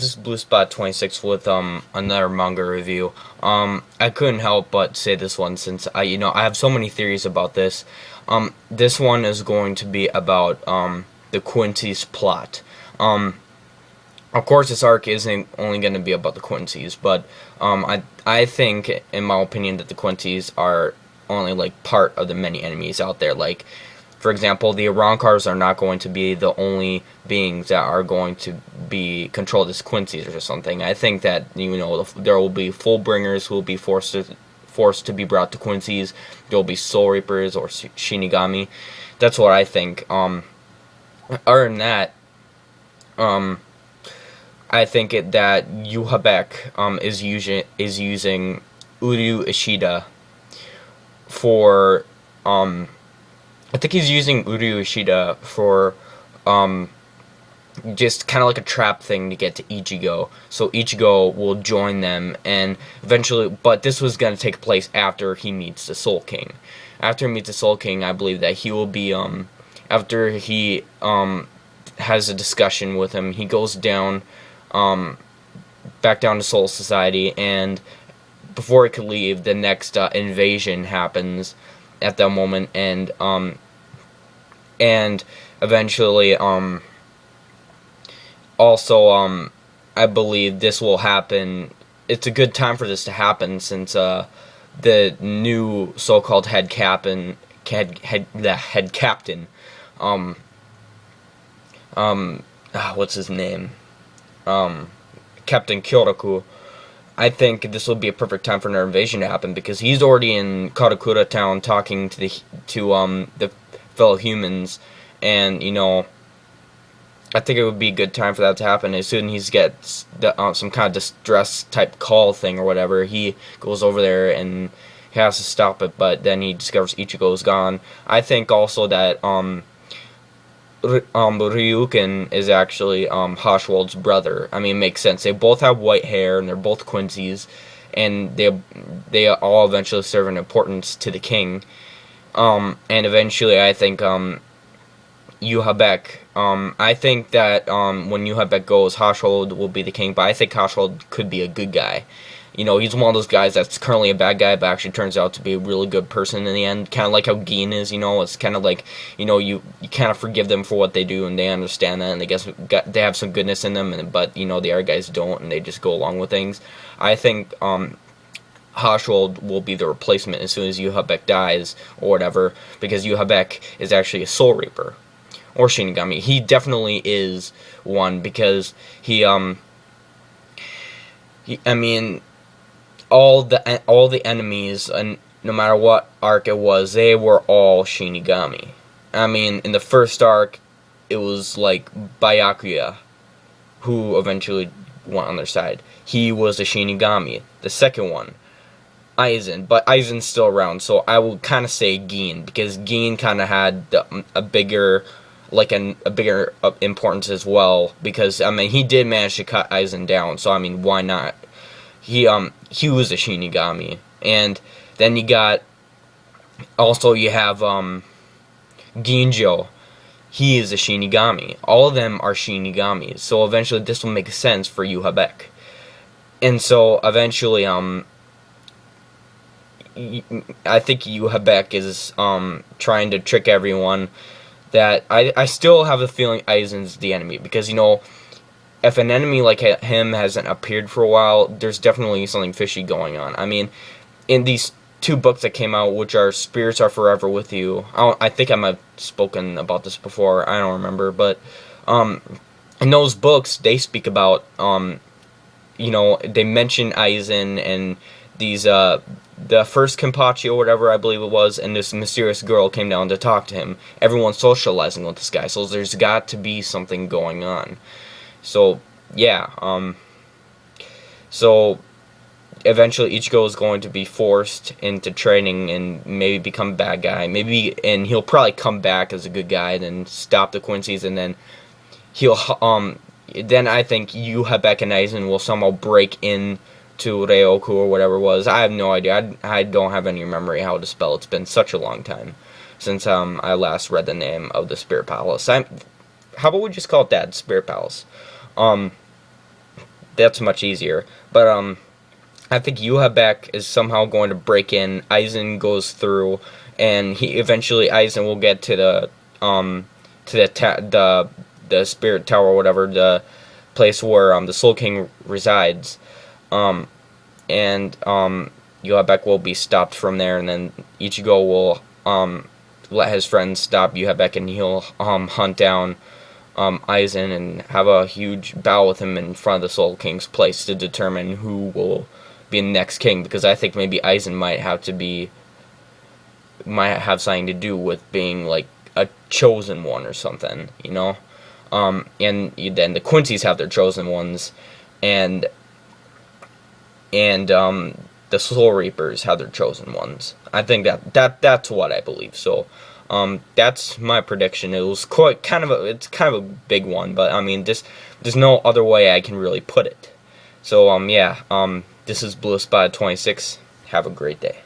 is Blue Spot 26 with another manga review. I couldn't help but say this one since I have so many theories about this. This one is going to be about the Quincy's plot. Of course, this arc isn't only going to be about the Quincy's, but I think, in my opinion, that the Quincy's are only like part of the many enemies out there. Like, for example, the Arankars are not going to be the only beings that are going to be controlled as Quincy's or something. I think that there will be Fullbringers who will be forced to be brought to Quincy's. There will be Soul Reapers or Shinigami. That's what I think. Other than that, I think that Juha Bach is using Uryu Ishida for I think he's using Uryu Ishida for just kind of like a trap thing to get to Ichigo. So Ichigo will join them, and eventually, but this was going to take place after he meets the Soul King. After he meets the Soul King, I believe that he will be, after he has a discussion with him, he goes down, back down to Soul Society, and before he could leave, the next invasion happens at that moment, and eventually, also, I believe this will happen. It's a good time for this to happen since the new so-called head captain, what's his name? Captain Kyoraku. I think this will be a perfect time for an invasion to happen because he's already in Karakura town talking to the fellow humans, and I think it would be a good time for that to happen. As soon as he gets some kind of distress type call thing or whatever, he goes over there and he has to stop it, but then he discovers Ichigo's gone. I think also that Ryukin is actually Haschwald's brother. I mean, it makes sense. They both have white hair, and they're both Quincy's, and they all eventually serve an importance to the king. And eventually, I think Juha Bach. I think that when Juha Bach goes, Haschwald will be the king, but I think Haschwald could be a good guy. He's one of those guys that's currently a bad guy, but actually turns out to be a really good person in the end. Kind of like how Gin is, It's kind of like, you kind of forgive them for what they do, and they understand that, and they have some goodness in them, but, the other guys don't, and they just go along with things. I think Haschwald will be the replacement as soon as Juha Bach dies, or whatever, because Juha Bach is actually a Soul Reaper. Or Shinigami. He definitely is one, because all the enemies, and no matter what arc it was, they were all Shinigami. In the first arc, it was like Byakuya, who eventually went on their side. He was a Shinigami. The second one, Aizen, but Aizen's still around, so I will kind of say Gin, because Gin kind of had a bigger importance as well, because he did manage to cut Aizen down, so why not? He was a Shinigami. And then you have Ginjo. He is a Shinigami. All of them are Shinigamis, so eventually this will make sense for Juha Bach. And so eventually I think Juha Bach is trying to trick everyone that I still have a feeling Aizen's the enemy, because if an enemy like him hasn't appeared for a while, there's definitely something fishy going on. In these two books that came out, which are Spirits Are Forever With You, I think I might have spoken about this before, I don't remember, but in those books, they speak about, they mention Aizen and these, the first Kenpachi or whatever, I believe it was, and this mysterious girl came down to talk to him. Everyone's socializing with this guy, so there's got to be something going on. So, yeah, so eventually Ichigo is going to be forced into training and maybe become a bad guy. And he'll probably come back as a good guy and then stop the Quincy's, and then then I think Juha Bach and Aizen will somehow break in to Ryoku or whatever it was. I have no idea. I don't have any memory how to spell. It's been such a long time since I last read the name of the Spirit Palace. How about we just call it that, Spirit Palace? that's much easier. But I think Juha is somehow going to break in. Eisen goes through, and Eisen will get to the spirit tower or whatever, the place where the Soul King resides. Juha will be stopped from there, and then Ichigo will let his friends stop Juha, and he'll hunt down Eisen and have a huge battle with him in front of the Soul King's place to determine who will be the next king, because I think maybe Eisen might have something to do with being like a chosen one or something, you know. And then the Quincy's have their chosen ones, and the Soul Reapers have their chosen ones. I think that's what I believe. So that's my prediction. It was it's kind of a big one, but I mean, there's no other way I can really put it. So yeah, this is Blue Spot 26. Have a great day.